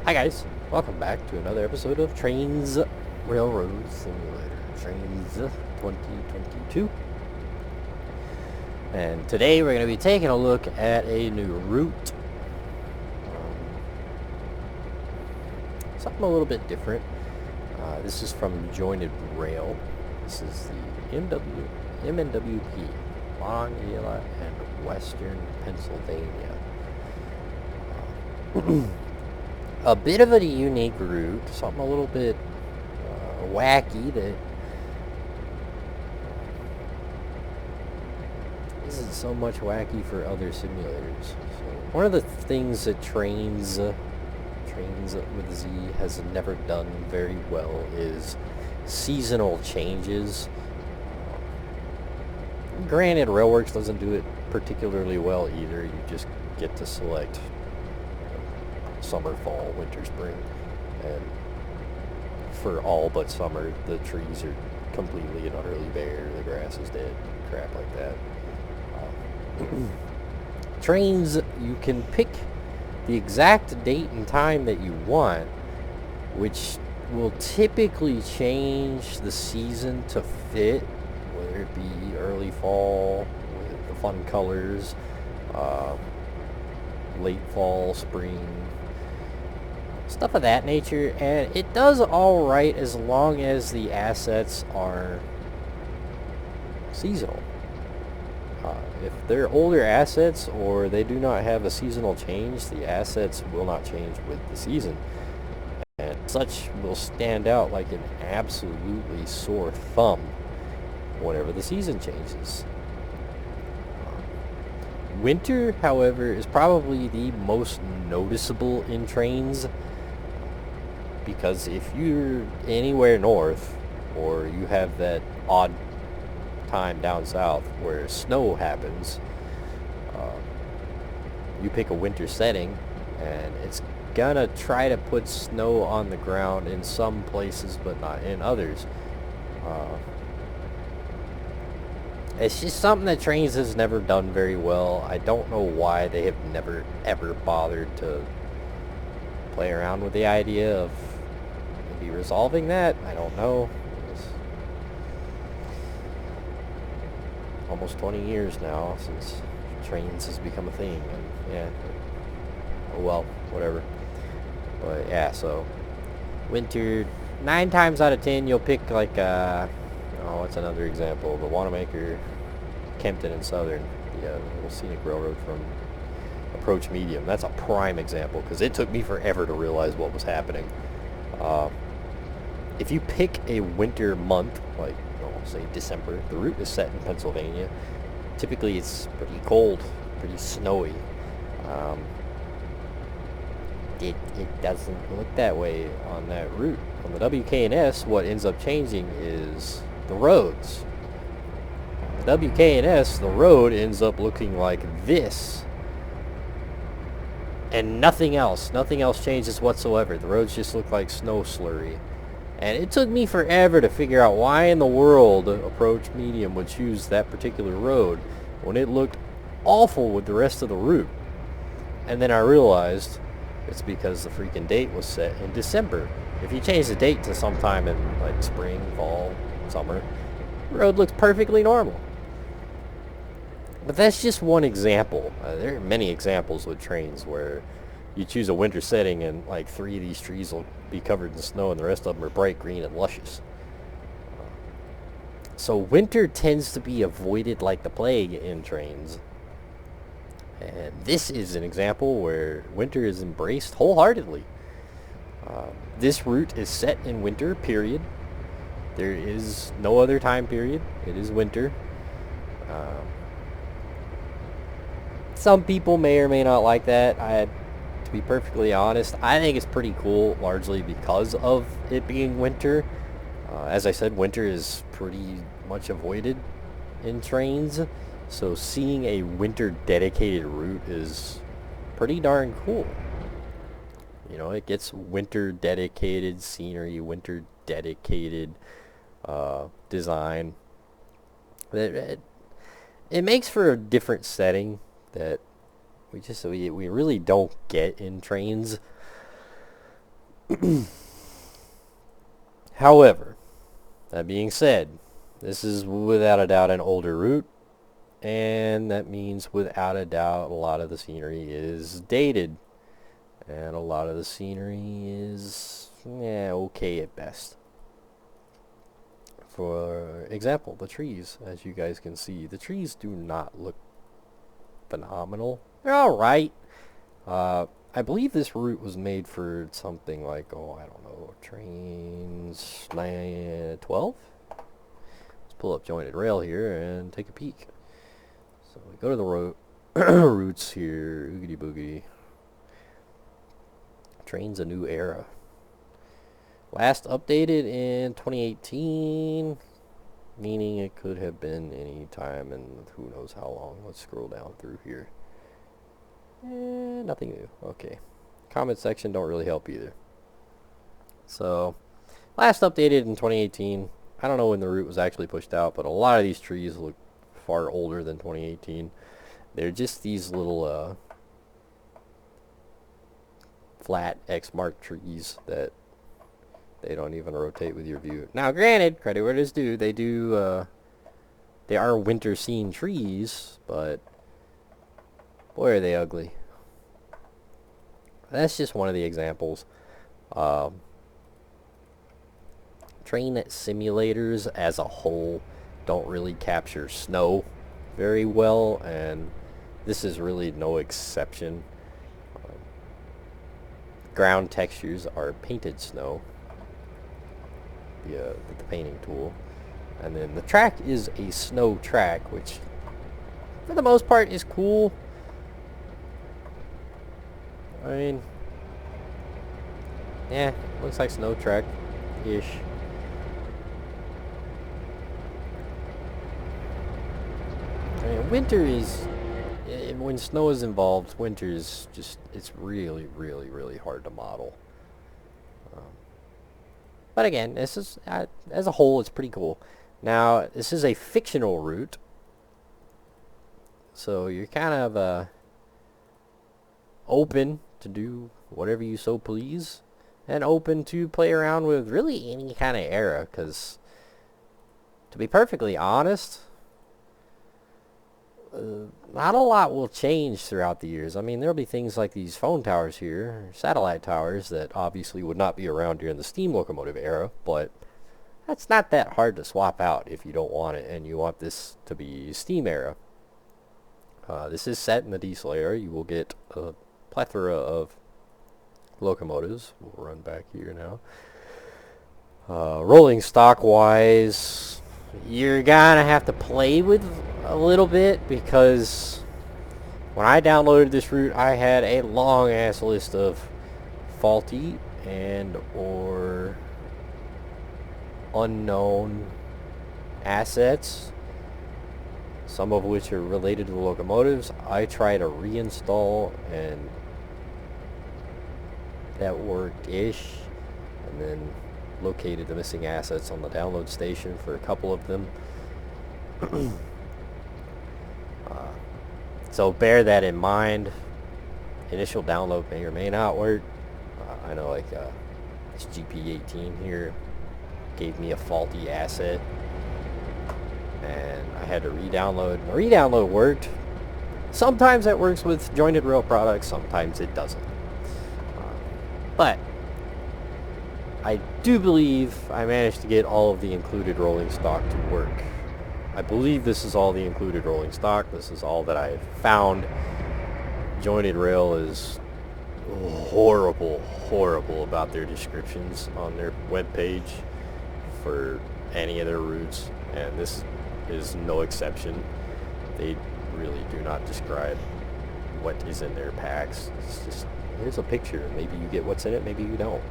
Hi guys, welcome back to another episode of Trainz Railroad Simulator, Trainz 2022. And today we're going to be taking a look at a new route. Something a little bit different. This is from Jointed Rail. This is the MNWP, Monongahela and Western Pennsylvania. A bit of a unique route, something a little bit wacky that isn't so much wacky for other simulators. So one of the things that Trainz with Z has never done very well is seasonal changes. Granted, Railworks doesn't do it particularly well either. You just get to select summer, fall, winter, spring, and for all but summer, the trees are completely and utterly bare, the grass is dead, crap like that. Trainz, you can pick the exact date and time that you want, which will typically change the season to fit, whether it be early fall with the fun colors, late fall, spring, stuff of that nature, and it does all right as long as the assets are seasonal. If they're older assets or they do not have a seasonal change, the assets will not change with the season, and such will stand out like an absolutely sore thumb whenever the season changes. Winter, however, is probably the most noticeable in Trainz, because if you're anywhere north, or you have that odd time down south where snow happens, you pick a winter setting, and it's gonna try to put snow on the ground in some places, but not in others. It's just something that Trainz has never done very well. I don't know why they have never ever bothered to play around with the idea of maybe resolving that. I don't know. It's almost 20 years now since Trainz has become a thing, and yeah, oh well, whatever. But yeah, so winter, 9 times out of 10 you'll pick like what's another example? The Wanamaker, Kempton, and Southern, the little scenic railroad from Approach Medium. That's a prime example because it took me forever to realize what was happening. If you pick a winter month, like say December, the route is set in Pennsylvania. Typically it's pretty cold, pretty snowy. It doesn't look that way on that route. On the WK&S, what ends up changing is the roads. On the WK&S, the road ends up looking like this, and nothing else changes whatsoever. The roads just look like snow slurry. And it took me forever to figure out why in the world Approach Medium would choose that particular road when it looked awful with the rest of the route. And then I realized it's because the freaking date was set in December. If you change the date to sometime in like spring, fall, summer, the road looks perfectly normal. But that's just one example. There are many examples with Trainz where you choose a winter setting and like 3 of these trees will be covered in snow and the rest of them are bright green and luscious. So winter tends to be avoided like the plague in Trainz. And this is an example where winter is embraced wholeheartedly. This route is set in winter, period. There is no other time period. It is winter. Some people may or may not like that. To be perfectly honest, I think it's pretty cool, largely because of it being winter. As I said, winter is pretty much avoided in Trainz, so seeing a winter dedicated route is pretty darn cool. You know, it gets winter dedicated scenery, winter dedicated design. It makes for a different setting that we really don't get in Trainz. However, that being said, this is without a doubt an older route, and that means without a doubt a lot of the scenery is dated, and a lot of the scenery is okay at best. For example, the trees, as you guys can see, the trees do not look phenomenal. They're alright. I believe this route was made for something like, I don't know, Trainz 12? Let's pull up jointed rail here and take a peek. So we go to the road routes here, oogity boogity. Trainz a new era. Last updated in 2018, meaning it could have been any time and who knows how long. Let's scroll down through here. Nothing new. Okay. Comment section don't really help either. So, last updated in 2018. I don't know when the route was actually pushed out, but a lot of these trees look far older than 2018. They're just these little flat X mark trees that they don't even rotate with your view. Now, granted, credit where it is due, they are winter scene trees, but boy are they ugly. That's just one of the examples. Train simulators as a whole don't really capture snow very well, and this is really no exception. Ground textures are painted snow via the painting tool, and then the track is a snow track, which for the most part is cool. I mean, yeah, looks like snow track-ish. I mean, winter is, when snow is involved, winter is just, it's really, really, really hard to model. But again, this is, as a whole, it's pretty cool. Now, this is a fictional route, so you're kind of open to do whatever you so please, and open to play around with really any kind of era, because to be perfectly honest, not a lot will change throughout the years. I mean, there'll be things like these phone towers here, satellite towers, that obviously would not be around during the steam locomotive era, but that's not that hard to swap out if you don't want it and you want this to be steam era. This is set in the diesel era. You will get a plethora of locomotives. We'll run back here now. Rolling stock wise, you're gonna have to play with a little bit, because when I downloaded this route, I had a long ass list of faulty and or unknown assets, some of which are related to the locomotives. I tried to reinstall, and that worked-ish, and then located the missing assets on the download station for a couple of them. So bear that in mind. Initial download may or may not work. I know, like, this GP18 here gave me a faulty asset, and I had to re-download. The re-download worked. Sometimes that works with jointed rail products, sometimes it doesn't. But I do believe I managed to get all of the included rolling stock to work. I believe this is all the included rolling stock. This is all that I've found. Jointed rail is horrible about their descriptions on their webpage for any of their routes, and this is no exception. They really do not describe what is in their packs. It's just, here's a picture. Maybe you get what's in it, maybe you don't.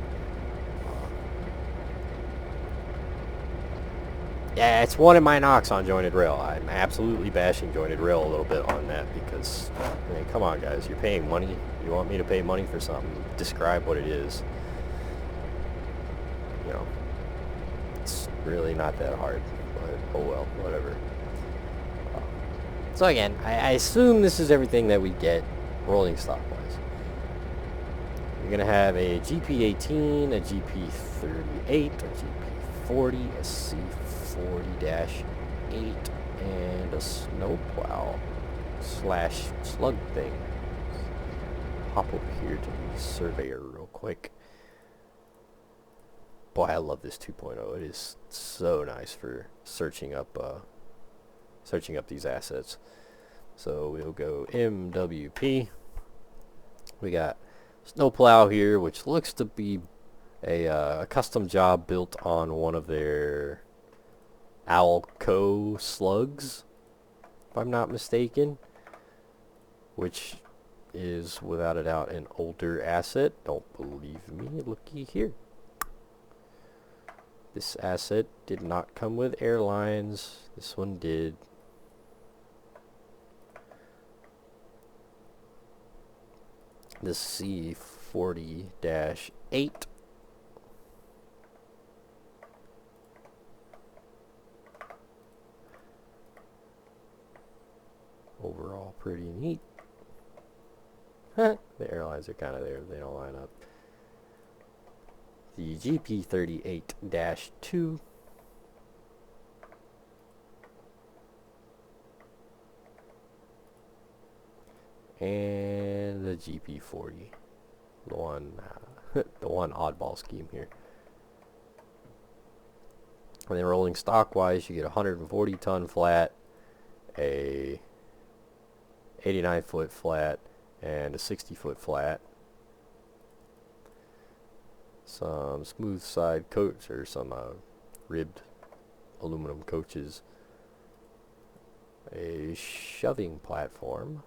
Yeah, it's one of my knocks on jointed rail. I'm absolutely bashing jointed rail a little bit on that, because, I mean, come on guys, you're paying money. You want me to pay money for something, describe what it is. You know, it's really not that hard, but oh well, whatever. So again, I assume this is everything that we get rolling stock wise. You're going to have a GP18, a GP38, a GP40, a C40-8, and a snowplow slash slug thing. Hop over here to the surveyor real quick. Boy, I love this 2.0. It is so nice for searching up these assets. So we'll go MWP. We got snowplow here, which looks to be a custom job built on one of their Alco slugs, if I'm not mistaken, which is without a doubt an older asset. Don't believe me? Looky here. This asset did not come with airlines. This one did. The C40-8. Overall pretty neat. The airlines are kind of there. They don't line up. The GP38-2. And the GP40. The one oddball scheme here. And then rolling stock wise, you get a 140 ton flat, a 89 foot flat, and a 60 foot flat. Some smooth side coats, or some ribbed aluminum coaches. A shoving platform.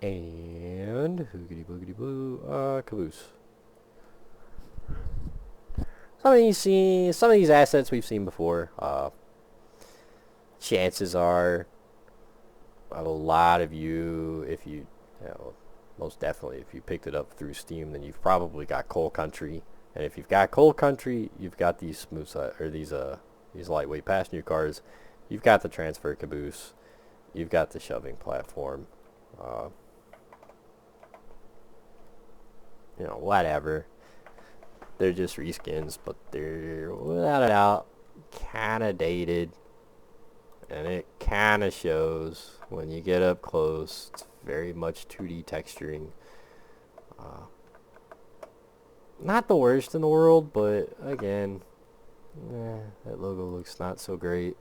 And hoogity boogity boo, caboose. Some of these assets we've seen before. Chances are, a lot of you, if you know, most definitely, if you picked it up through Steam, then you've probably got Coal Country. And if you've got Coal Country, you've got these smooth side, or these lightweight passenger cars. You've got the transfer caboose. You've got the shoving platform. You know, whatever. They're just reskins, but they're without a doubt kind of dated, and it kind of shows when you get up close. It's very much 2D texturing. Not the worst in the world, but again, that logo looks not so great.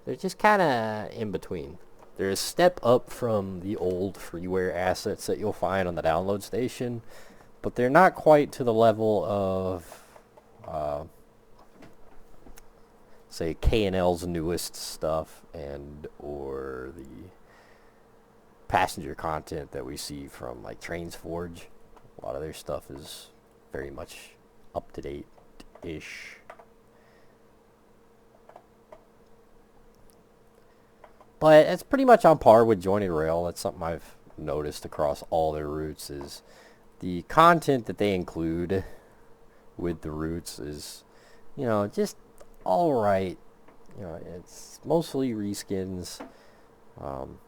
They're just kind of in between. They're a step up from the old freeware assets that you'll find on the download station, but they're not quite to the level of, say, K&L's newest stuff or the passenger content that we see from like Trainz Forge. A lot of their stuff is very much up to date-ish. But it's pretty much on par with Jointed Rail. That's something I've noticed across all their routes, is the content that they include with the routes is, you know, just alright. You know, it's mostly reskins, kind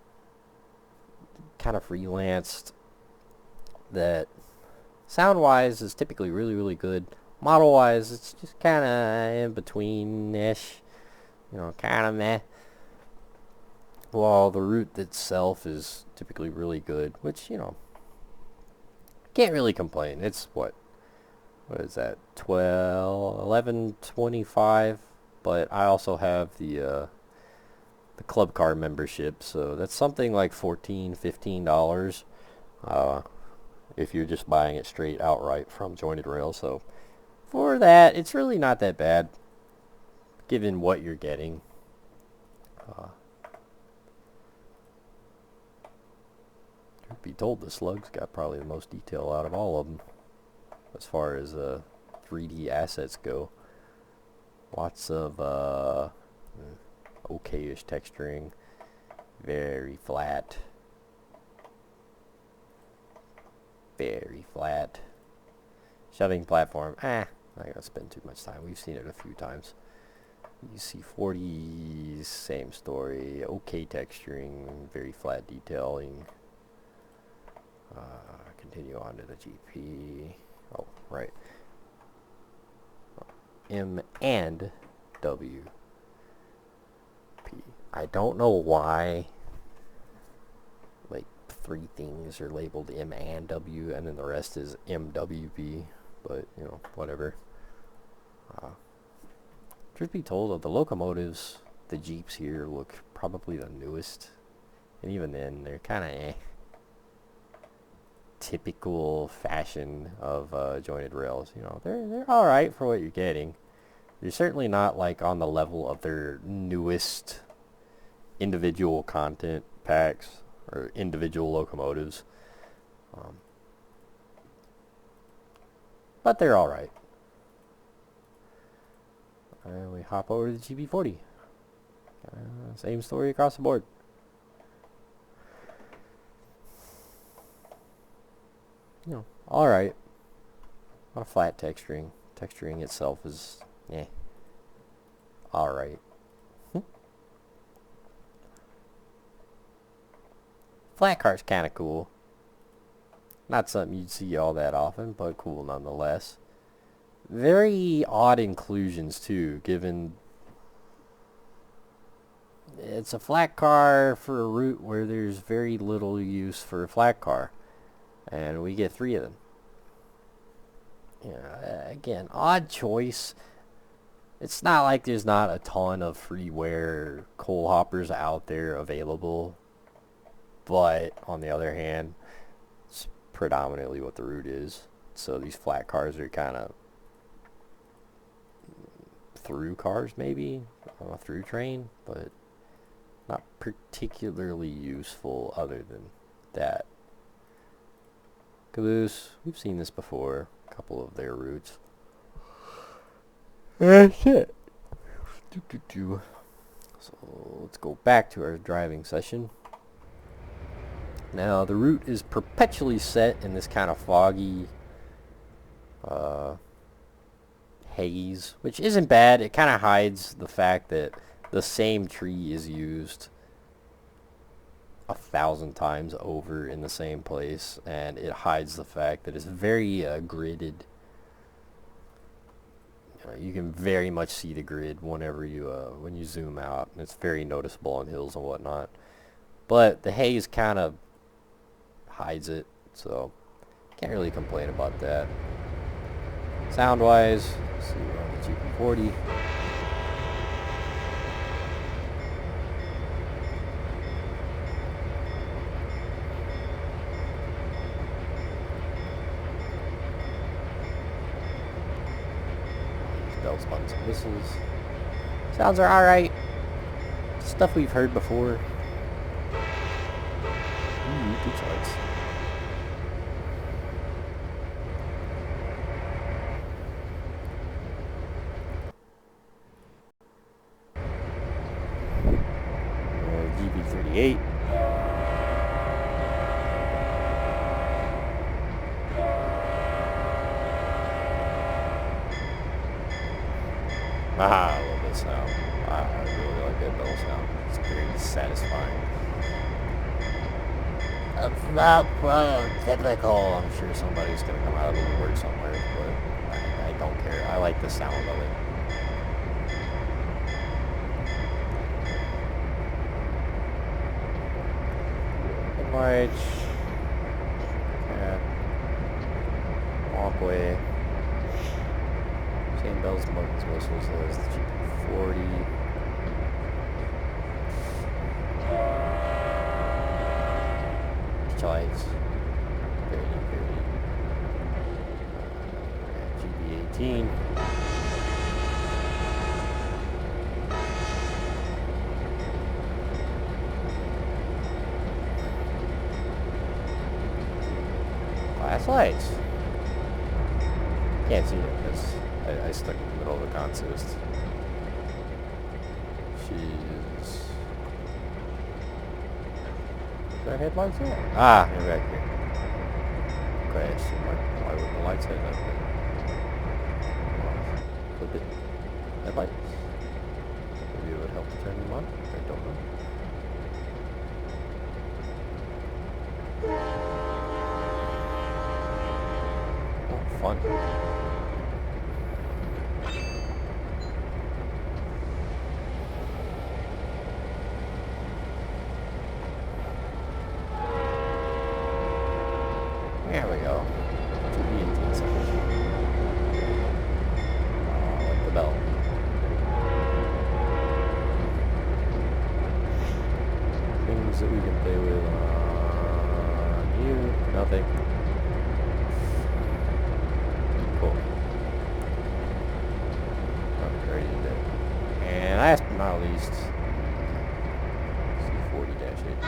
of freelanced, that sound-wise is typically really, really good. Model-wise, it's just kind of in between-ish, you know, kind of meh. While the route itself is typically really good, which, you know, can't really complain. It's what is that, 11.25, but I also have the club car membership, so that's something like $14-15 if you're just buying it straight outright from Jointed Rail. So for that, it's really not that bad given what you're getting. Be told the slug's got probably the most detail out of all of them as far as 3D assets go. Lots of okay-ish texturing, very flat, shoving platform. Not gonna spend too much time. We've seen it a few times. You see 40s, same story, okay texturing, very flat detailing. continue on to the GP. Oh, right. M and W. P. I don't know why, like, 3 things are labeled M and W, and then the rest is MWP, but, you know, whatever. Truth be told, the locomotives, the Jeeps here look probably the newest, and even then, they're kind of typical fashion of jointed rails. You know, they're all right for what you're getting. They're certainly not like on the level of their newest individual content packs or individual locomotives, but they're all right. And we hop over to the GB40. Same story across the board. You know, all right. A lot of flat texturing. Texturing itself is, all right. Flat car's kind of cool. Not something you'd see all that often, but cool nonetheless. Very odd inclusions too, given it's a flat car for a route where there's very little use for a flat car, and we get 3 of them. Yeah, again, odd choice. It's not like there's not a ton of freeware coal hoppers out there available, but on the other hand, it's predominantly what the route is. So these flat cars are kind of through cars, maybe a through train, but not particularly useful other than that. Caboose, we've seen this before, a couple of their routes. That's it. So let's go back to our driving session. Now the route is perpetually set in this kind of foggy haze, which isn't bad. It kind of hides the fact that the same tree is used 1,000 times over in the same place, and it hides the fact that it's very gridded. You can very much see the grid whenever you when you zoom out, and it's very noticeable on hills and whatnot. But the haze kind of hides it, so can't really complain about that. Sound wise, let's see, we're on the GP40. Bells, buttons, and whistles. Sounds are alright. Stuff we've heard before. Good charts. GB38. I love this sound. I really like that bell sound. It's very satisfying. It's not typical. I'm sure somebody's going to come out of the woodwork somewhere, but I don't care. I like the sound of it. Headlights. Cat. Walkway. Same bells, buttons, whistles as the GP40. Lights. Very GP18. Flashlights. Can't see it because I stuck in the middle of the consist. She's... Is there headlights there? Ah, you're back here. Okay, so why wouldn't the lights hit up there? Flip it. Headlights. Maybe it would help to turn them on. I don't know. fun. There we go. 2 18 seconds. Oh, like the bell. Things that we can play with on you. Nothing. Cool. Upgraded it. And last but not least, C40-8.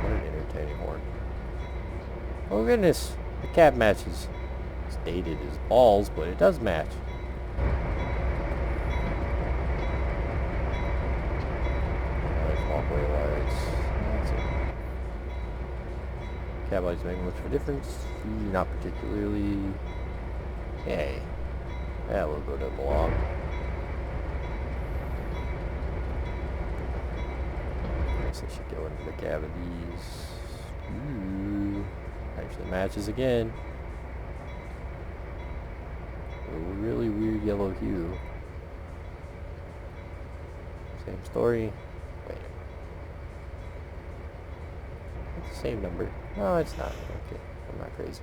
What an entertaining horn. Oh goodness, the cab matches. It's dated as balls, but it does match. Walkway lights. That's it. Cab lights make much of a difference. Not particularly. Hey. That logo doesn't belong. I guess I should go into the cab of these. Ooh. Actually matches again. A really weird yellow hue. Same story. Wait. It's the same number. No, it's not. Okay. I'm not crazy.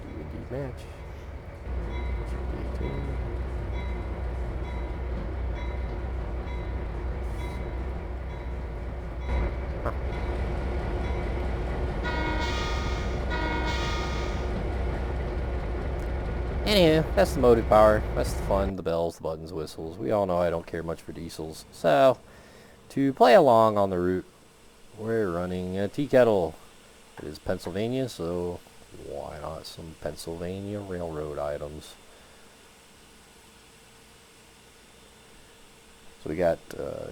Do indeed match. G18. Huh. Anywho, that's the motive power. That's the fun, the bells, the buttons, whistles. We all know I don't care much for diesels. So, to play along on the route, we're running a tea kettle. It is Pennsylvania, so why not some Pennsylvania Railroad items? So we got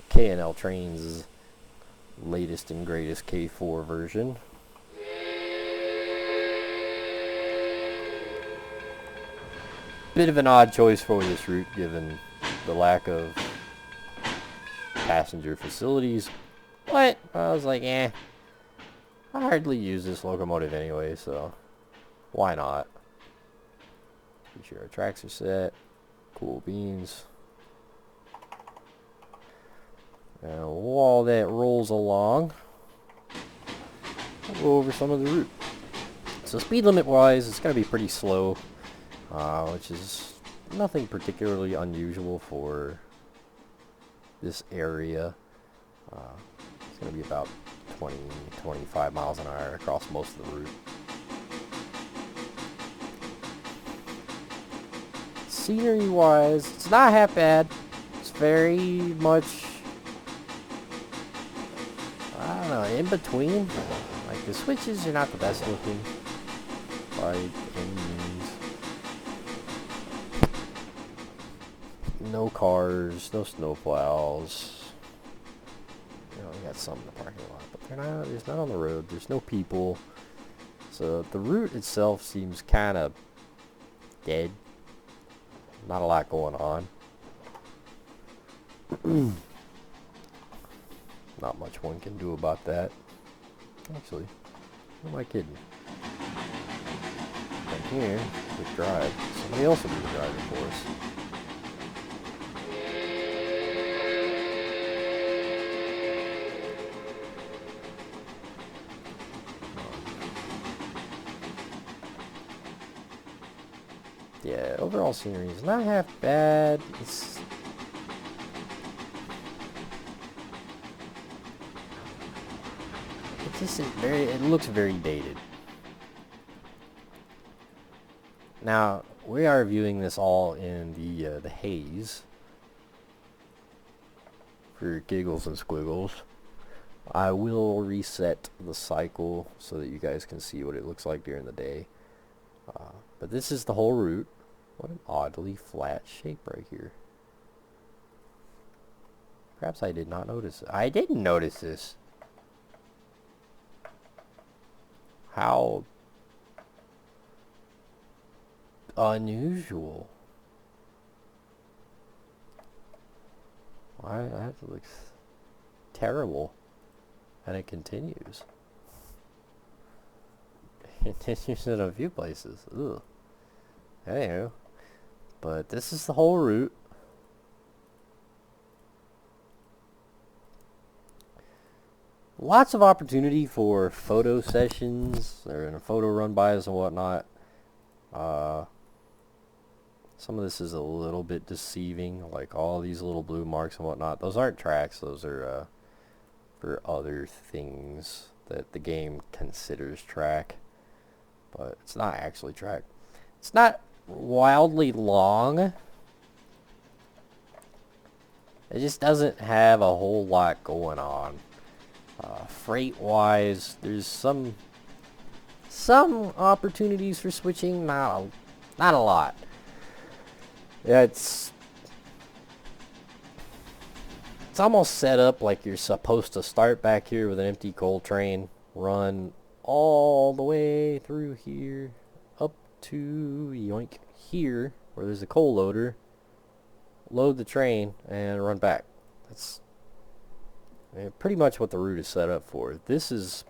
K&L Trainz' latest and greatest K4 version. Bit of an odd choice for this route given the lack of passenger facilities, but I was like, I hardly use this locomotive anyway, so why not? Be sure our tracks are set. Cool beans. Now while that rolls along, we'll go over some of the route. So speed limit wise, it's going to be pretty slow, which is nothing particularly unusual for this area. It's going to be about 20-25 miles an hour across most of the route. Scenery wise, it's not half bad. It's very much, I don't know, in between. Like the switches are not the best looking by any means. No cars, no snowplows. You know, we got some in the parking lot, but there's none on the road. There's no people. So the route itself seems kind of dead. Not a lot going on. Not much one can do about that. Actually, who am I kidding? From here, quick drive. Somebody else will do the driving for us. Yeah, overall scenery is not half bad. It looks very dated. Now, we are viewing this all in the haze for giggles and squiggles. I will reset the cycle so that you guys can see what it looks like during the day. But this is the whole route. What an oddly flat shape right here. Perhaps I did not notice it. I didn't notice this. How unusual. That looks terrible. And it continues. It continues in a few places. Ugh. Anywho. But this is the whole route. Lots of opportunity for photo sessions or photo run-bys and whatnot. Some of this is a little bit deceiving, like all these little blue marks and whatnot. Those aren't tracks. Those are for other things that the game considers track. But it's not actually track. It's not wildly long. It just doesn't have a whole lot going on. Freight-wise, there's some opportunities for switching, not a lot. Yeah, it's almost set up like you're supposed to start back here with an empty coal train, run all the way through here, up to yoink here, where there's a coal loader, load the train, and run back. That's pretty much what the route is set up for. This is,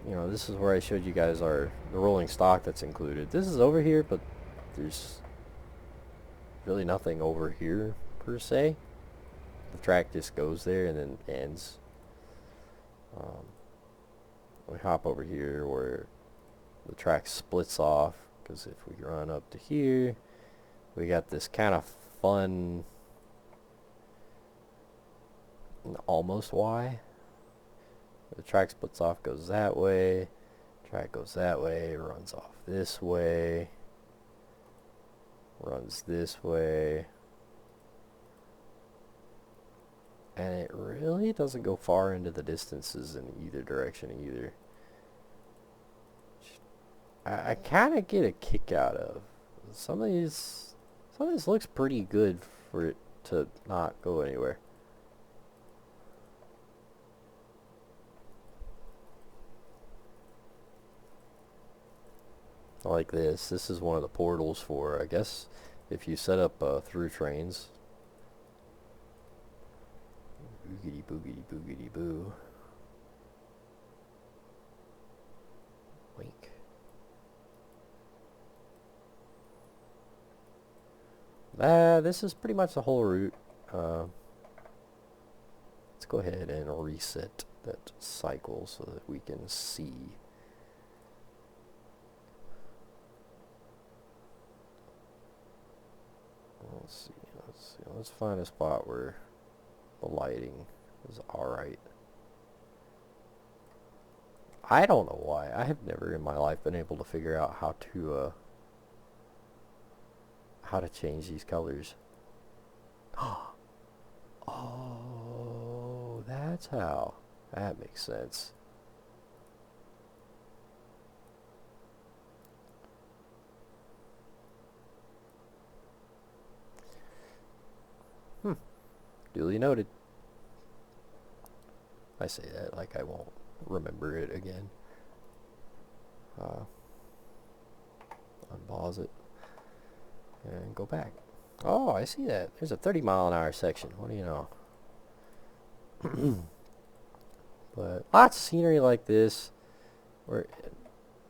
this is where I showed you guys the rolling stock that's included. This is over here, but there's really nothing over here per se. The track just goes there and then ends. We hop over here where the track splits off, because if we run up to here, we got this kind of fun almost Y. The track splits off, goes that way, track goes that way, runs off this way, runs this way, and it really doesn't go far into the distances in either direction either. I kind of get a kick out of some of these. Some of this looks pretty good for it to not go anywhere. Like this. This is one of the portals for, I guess, if you set up through trains. Boogity boogity boogity boo. Wink. This is pretty much the whole route. Let's go ahead and reset that cycle so that we can see. Let's see. Let's find a spot where the lighting is alright. I don't know why. I have never in my life been able to figure out how to change these colors. Oh, that's how. That makes sense. Duly noted. I say that like I won't remember it again. Unpause it and go back. Oh, I see that. There's a 30-mile-an-hour section. What do you know? But lots of scenery like this, where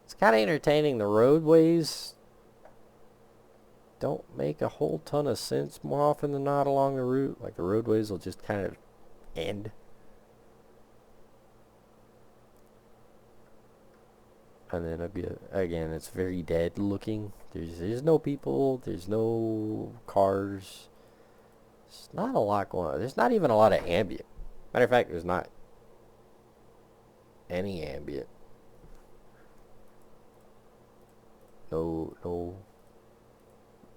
it's kind of entertaining. The roadways don't make a whole ton of sense more often than not along the route. Like the roadways will just kind of end. And then again, it's very dead looking. There's no people. There's no cars. There's not a lot going on. There's not even a lot of ambient. Matter of fact, there's not any ambient. No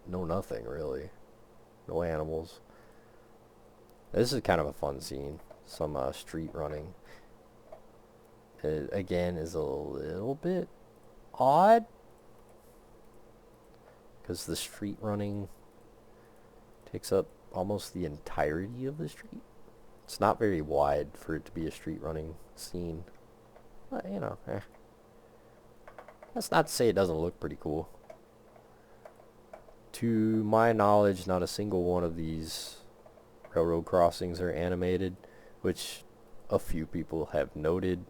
nothing really. No animals. This is kind of a fun scene. Some street running. It, again, is a little bit odd, because the street running takes up almost the entirety of the street. It's not very wide for it to be a street running scene, but that's not to say it doesn't look pretty cool. To my knowledge, not a single one of these railroad crossings are animated, which a few people have noted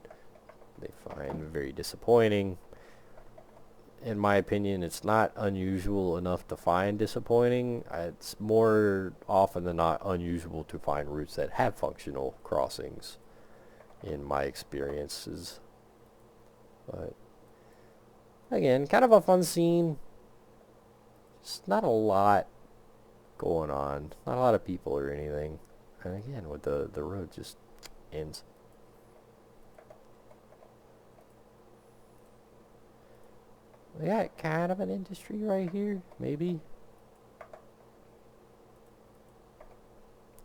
they find very disappointing. In my opinion, it's not unusual enough to find disappointing. It's more often than not unusual to find routes that have functional crossings, in my experiences. But again, kind of a fun scene. Just not a lot going on. Not a lot of people or anything. And again, with the road just ends. We got kind of an industry right here, maybe.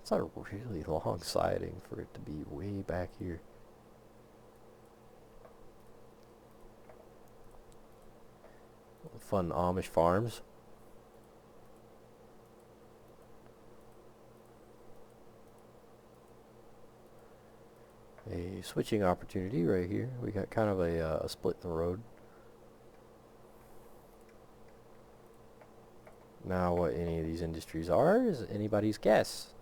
It's a really long siding for it to be way back here. Fun Amish farms. A switching opportunity right here. We got kind of a split in the road. Now what any of these industries are is anybody's guess.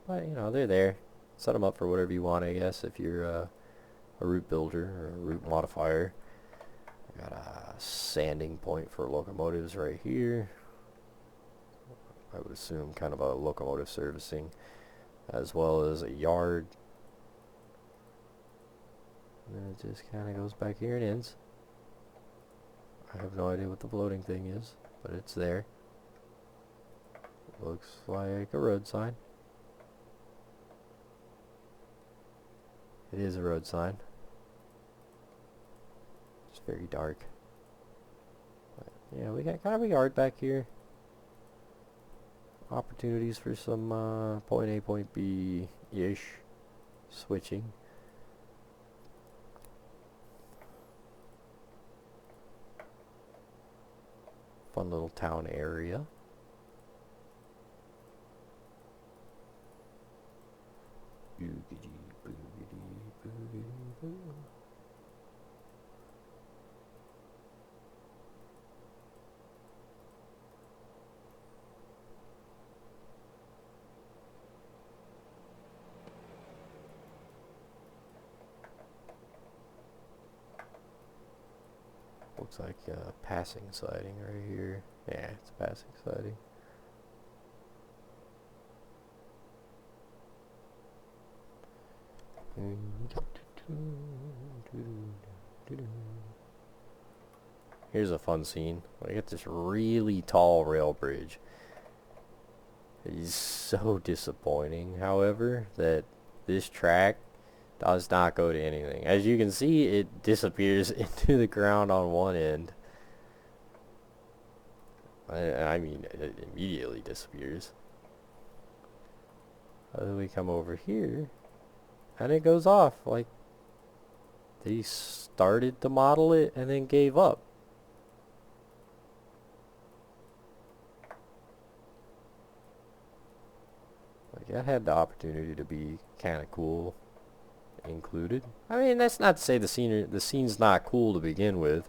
But, you know, they're there. Set them up for whatever you want, I guess, if you're a route builder or a route modifier. Got a sanding point for locomotives right here. I would assume kind of a locomotive servicing, as well as a yard. And then it just kind of goes back here and ends. I have no idea what the floating thing is, but it's there. Looks like a road sign. It is a road sign. It's very dark. But yeah, we got kind of a yard back here. Opportunities for some point A, point B-ish switching. Fun little town area. Boogity, boogity, boogity, boo. Looks like a passing siding right here. Yeah, it's a passing siding. Here's a fun scene. I got this really tall rail bridge. It is so disappointing, however, that this track does not go to anything. As you can see, it disappears into the ground on one end. I mean, it immediately disappears. Then we come over here, and it goes off. Like, they started to model it and then gave up. Like, that had the opportunity to be kind of cool included. I mean, that's not to say the scene's not cool to begin with.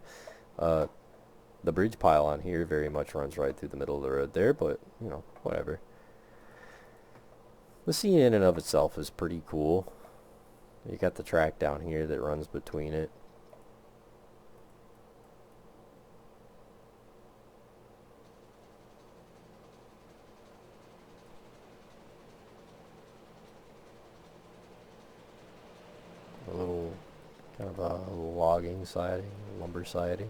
The bridge pylon here very much runs right through the middle of the road there, but, you know, whatever. The scene in and of itself is pretty cool. You got the track down here that runs between it. A little kind of a logging siding, lumber siding.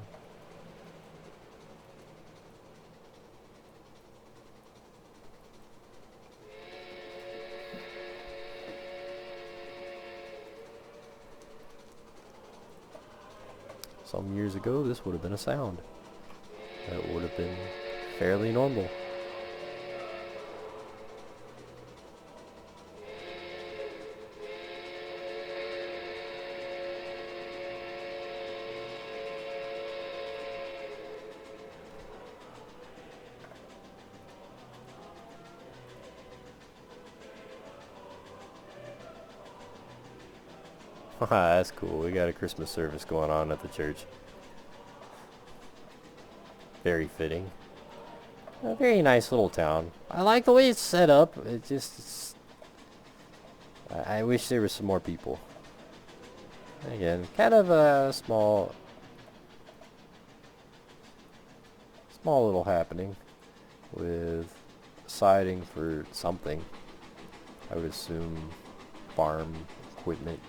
Some years ago, this would have been a sound. That would have been fairly normal. That's cool. We got a Christmas service going on at the church. Very fitting. A very nice little town. I like the way it's set up. It's I wish there was some more people. Again, kind of a small little happening with siding for something. I would assume farm equipment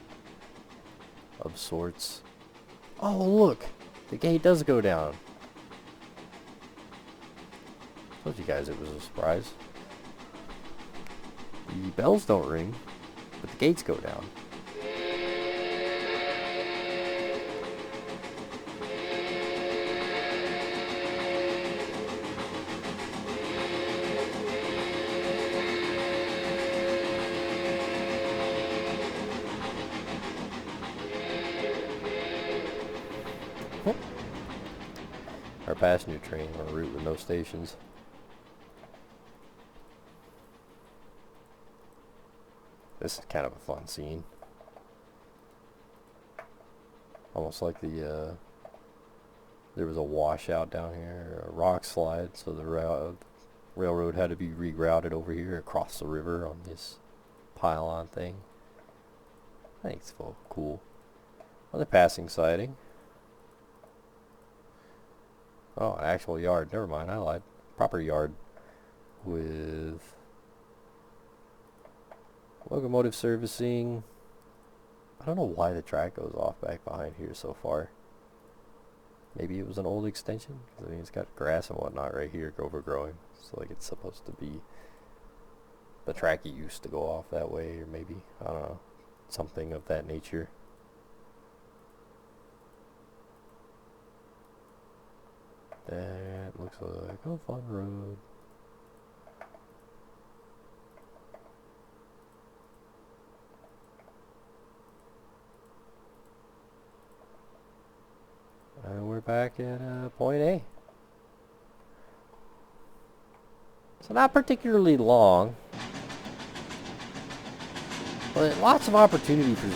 of sorts. Oh, look! The gate does go down. Told you guys it was a surprise. The bells don't ring, but the gates go down. Our passenger train on a route with no stations. This is kind of a fun scene. Almost like the there was a washout down here, a rock slide, so the railroad had to be rerouted over here across the river on this pylon thing. I think it's cool. Another passing sighting. Oh, an actual yard. Never mind, I lied. Proper yard with locomotive servicing. I don't know why the track goes off back behind here so far. Maybe it was an old extension. I mean, it's got grass and whatnot right here overgrowing. So like it's supposed to be the track it used to go off that way, or maybe, I don't know, something of that nature. That looks like a fun road. And we're back at point A. So not particularly long, but lots of opportunity for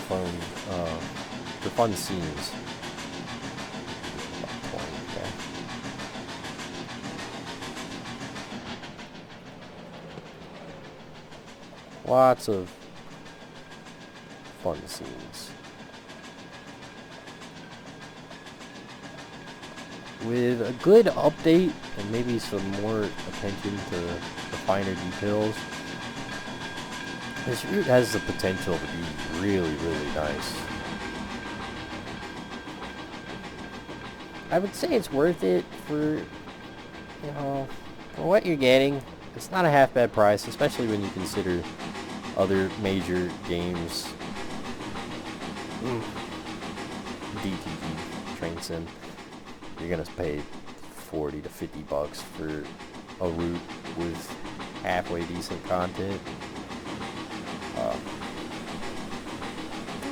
fun scenes. Lots of fun scenes. With a good update and maybe some more attention to the finer details, this route has the potential to be really, really nice. I would say it's worth it for, you know, for what you're getting. It's not a half bad price, especially when you consider other major games. DTG, Trainz. You're gonna pay 40 to 50 bucks for a route with halfway decent content.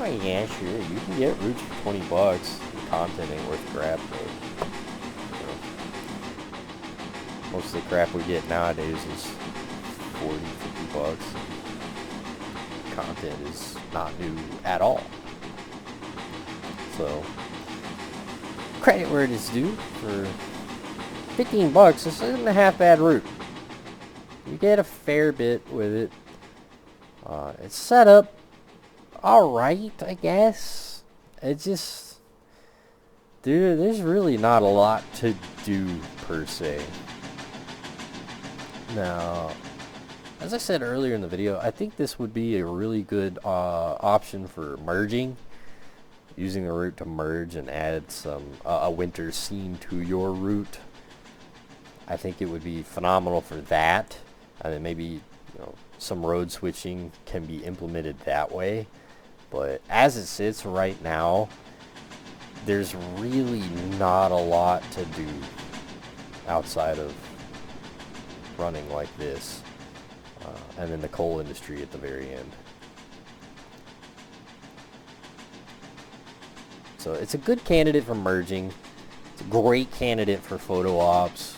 Oh yeah, sure, you can get routes for 20 bucks. The content ain't worth crap, but you know, most of the crap we get nowadays is 40, 50 bucks. Content is not new at all. So, credit where it is due. For 15 bucks, this isn't a half bad route. You get a fair bit with it. It's set up alright, I guess. It's just, dude, there's really not a lot to do per se. Now, as I said earlier in the video, I think this would be a really good option for merging. Using the route to merge and add some a winter scene to your route. I think it would be phenomenal for that. And then maybe, you know, some road switching can be implemented that way. But as it sits right now, there's really not a lot to do outside of running like this. And then the coal industry at the very end. So it's a good candidate for merging. It's a great candidate for photo ops.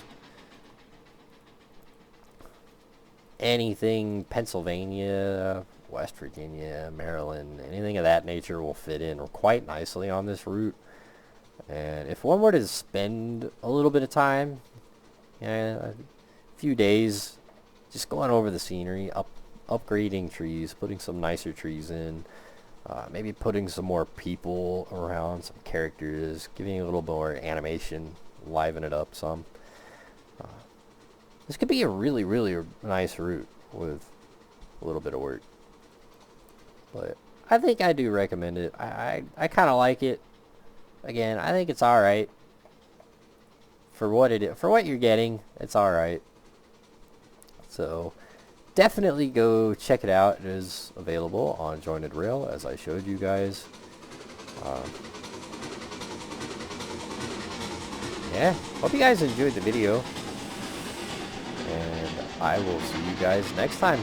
Anything Pennsylvania, West Virginia, Maryland, anything of that nature will fit in quite nicely on this route. And if one were to spend a little bit of time, a few days, just going over the scenery up upgrading trees, putting some nicer trees in, maybe putting some more people around, some characters, giving a little more animation, liven it up some. This could be a really, really nice route with a little bit of work. But I think I do recommend it. I kind of like it. Again, I think it's alright. For what it is, for what you're getting, it's alright. So definitely go check it out. It is available on Jointed Rail, as I showed you guys. Yeah, hope you guys enjoyed the video, and I will see you guys next time.